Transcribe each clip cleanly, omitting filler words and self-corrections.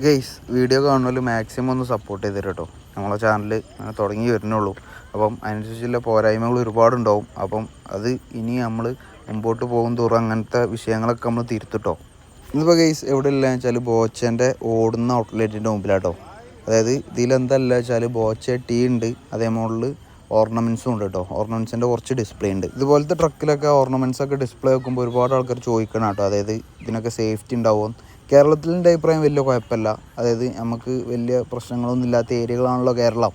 Guys video കാണുന്നതിൽ maximum ഒന്ന് support ചെയ്ത് കേട്ടോ. നമ്മളെ ചാനൽ തുടങ്ങി വരുന്നുള്ളൂ. അപ്പം അതിനനുസരിച്ചുള്ള പോരായ്മകൾ ഒരുപാടുണ്ടാവും. അപ്പം അത് ഇനി നമ്മൾ മുമ്പോട്ട് പോകും തോറും അങ്ങനത്തെ വിഷയങ്ങളൊക്കെ നമ്മൾ തിരുത്തിട്ടോ. ഇന്നിപ്പോൾ ഗൈസ് എവിടെ ഇല്ല വെച്ചാൽ ബോച്ചേൻ്റെ ഓടുന്ന ഔട്ട്ലെറ്റിൻ്റെ മുമ്പിലാട്ടോ. അതായത് ഇതിലെന്തല്ല വെച്ചാൽ ബോച്ച ടീ ഉണ്ട്, അതേ മോഡൽ ഓർണമെൻറ്റ്സും ഉണ്ട് കേട്ടോ. ഓർണമെൻറ്റ്സിൻ്റെ കുറച്ച് ഡിസ്പ്ലേ ഉണ്ട്. ഇതുപോലത്തെ ട്രക്കിലൊക്കെ ഓർണമെൻറ്റ്സ് ഒക്കെ ഡിസ്പ്ലേ വെക്കുമ്പോൾ ഒരുപാട് ആൾക്കാർ ചോദിക്കണം കേട്ടോ. അതായത് ഇതിനൊക്കെ സേഫ്റ്റി ഉണ്ടാവും. കേരളത്തിൻ്റെ അഭിപ്രായം വലിയ കുഴപ്പമില്ല. അതായത് നമുക്ക് വലിയ പ്രശ്നങ്ങളൊന്നും ഇല്ലാത്ത ഏരിയകളാണല്ലോ കേരളം.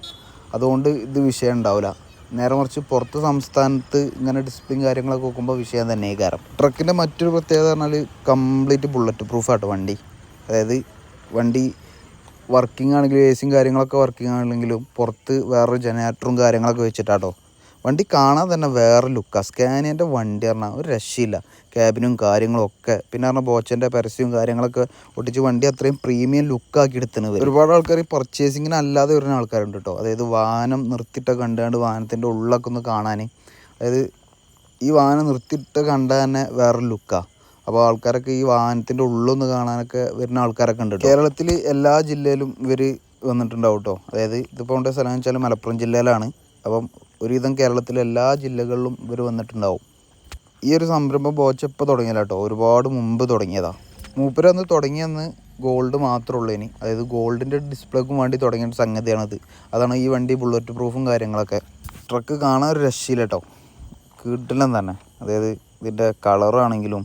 അതുകൊണ്ട് ഇത് വിഷയം ഉണ്ടാവില്ല. നേരെ മറിച്ച് പുറത്ത് സംസ്ഥാനത്ത് ഇങ്ങനെ ഡിസ്പ്ലേയും കാര്യങ്ങളൊക്കെ നോക്കുമ്പോൾ വിഷയം തന്നെ കാരണം. ട്രക്കിൻ്റെ മറ്റൊരു പ്രത്യേകത പറഞ്ഞാൽ കംപ്ലീറ്റ് ബുള്ളറ്റ് പ്രൂഫാട്ടോ വണ്ടി. അതായത് വണ്ടി വർക്കിംഗ് ആണെങ്കിലും എ സിയും കാര്യങ്ങളൊക്കെ വർക്കിംഗ് ആണെങ്കിലും പുറത്ത് വേറൊരു ജനറേറ്ററും കാര്യങ്ങളൊക്കെ വെച്ചിട്ടാട്ടോ. വണ്ടി കാണാൻ തന്നെ വേറെ ലുക്കാണ്. സ്കാനിയൻ്റെ വണ്ടി പറഞ്ഞാൽ ഒരു രക്ഷയില്ല. ക്യാബിനും കാര്യങ്ങളും ഒക്കെ പിന്നെ പറഞ്ഞാൽ ബോച്ചൻ്റെ പരസ്യവും കാര്യങ്ങളൊക്കെ ഒട്ടിച്ച് വണ്ടി അത്രയും പ്രീമിയം ലുക്കാക്കി എടുത്തുന്നത്. ഒരുപാട് ആൾക്കാർ പർച്ചേസിങ്ങിന് അല്ലാതെ വരുന്ന ആൾക്കാരുണ്ട് കേട്ടോ. അതായത് വാഹനം നിർത്തിയിട്ടൊക്കെ കണ്ടുകൊണ്ട് വാഹനത്തിൻ്റെ ഉള്ളൊക്കെ ഒന്ന് കാണാൻ, അതായത് ഈ വാഹനം നിർത്തിയിട്ട് കണ്ടാൽ തന്നെ വേറൊരു ലുക്കാണ്. അപ്പോൾ ആൾക്കാരൊക്കെ ഈ വാഹനത്തിൻ്റെ ഉള്ളൊന്ന് കാണാനൊക്കെ വരുന്ന ആൾക്കാരൊക്കെ ഉണ്ട്. കേരളത്തിൽ എല്ലാ ജില്ലയിലും ഇവർ വന്നിട്ടുണ്ടാവും കേട്ടോ. അതായത് ഇതിപ്പോൾ കൊണ്ട സ്ഥലം എന്ന് വെച്ചാൽ മലപ്പുറം ജില്ലയിലാണ്. അപ്പം ഒരുവിധം കേരളത്തിലെ എല്ലാ ജില്ലകളിലും ഇവർ വന്നിട്ടുണ്ടാവും. ഈ ഒരു സംരംഭം ബോച്ച ഇപ്പോൾ തുടങ്ങിയല്ല കേട്ടോ, ഒരുപാട് മുമ്പ് തുടങ്ങിയതാണ്. മൂപ്പരന്ന് തുടങ്ങിയെന്ന് ഗോൾഡ് മാത്രമേ ഉള്ളൂ. ഇനി അതായത് ഗോൾഡിൻ്റെ ഡിസ്പ്ലേക്കും വേണ്ടി തുടങ്ങിയ സംഗതിയാണത്. അതാണ് ഈ വണ്ടി ബുള്ളറ്റ് പ്രൂഫും കാര്യങ്ങളൊക്കെ. ട്രക്ക് കാണാൻ ഒരു രക്ഷയില്ല കേട്ടോ, കിട്ടില്ല തന്നെ. അതായത് ഇതിൻ്റെ കളറാണെങ്കിലും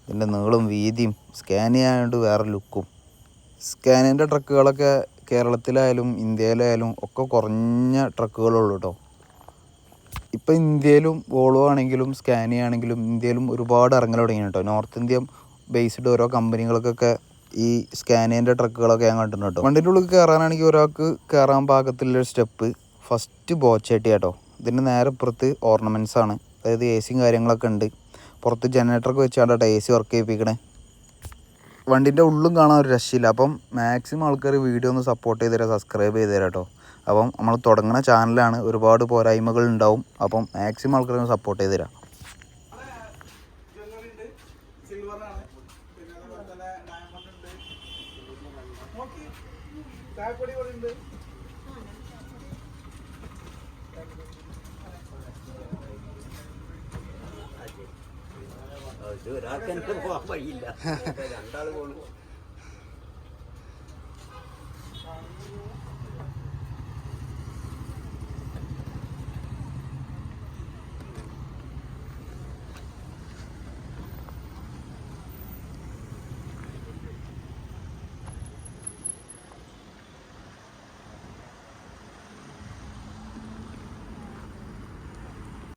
ഇതിൻ്റെ നീളം വീതിയും സ്കാനിയായതുകൊണ്ട് വേറെ ലുക്കും. സ്കാനിയൻ്റെ ട്രക്കുകളൊക്കെ കേരളത്തിലായാലും ഇന്ത്യയിലായാലും ഒക്കെ കുറഞ്ഞ ട്രക്കുകളുള്ളൂ കേട്ടോ. ഇപ്പം ഇന്ത്യയിലും വോൾവോ ആണെങ്കിലും സ്കാനിയ ആണെങ്കിലും ഇന്ത്യയിലും ഒരുപാട് ഇറങ്ങൽ തുടങ്ങി കേട്ടോ. നോർത്ത് ഇന്ത്യൻ ബേസ്ഡ് ഓരോ കമ്പനികൾക്കൊക്കെ ഈ സ്കാനിയൻ്റെ ട്രക്കുകളൊക്കെ ഞാൻ കണ്ടിട്ടുണ്ട് കേട്ടോ. വണ്ടിൻ്റെ ഉള്ളിൽ കയറാനാണെങ്കിൽ ഒരാൾക്ക് കയറാൻ പാകത്തിലുള്ള സ്റ്റെപ്പ് ഫസ്റ്റ് ബോച്ചേട്ടി കേട്ടോ. ഇതിൻ്റെ നേരെ പുറത്ത് ഓർണമെൻറ്റ്സ് ആണ്. അതായത് എ സിയും കാര്യങ്ങളൊക്കെ ഉണ്ട്. പുറത്ത് ജനറേറ്ററൊക്കെ വെച്ചാണ്ടാട്ടോ എ സി വർക്ക് ചെയ്യിപ്പിക്കണേ. വണ്ടിൻ്റെ ഉള്ളും കാണാൻ ഒരു രക്ഷയില്ല. അപ്പം മാക്സിമം ആൾക്കാർ വീഡിയോ ഒന്ന് സപ്പോർട്ട് ചെയ്ത് തരാം, സബ്സ്ക്രൈബ് ചെയ്ത് തരാം കേട്ടോ. അപ്പം നമ്മൾ തുടങ്ങുന്ന ചാനലാണ്, ഒരുപാട് പോരായ്മകൾ ഉണ്ടാവും. അപ്പം മാക്സിമം ആൾക്കാർ ഒന്ന് സപ്പോർട്ട് ചെയ്ത് തരാം. ഒരാൾക്ക് എനിക്ക് പോകാൻ വഴിയില്ല, രണ്ടാൾ പോകണം.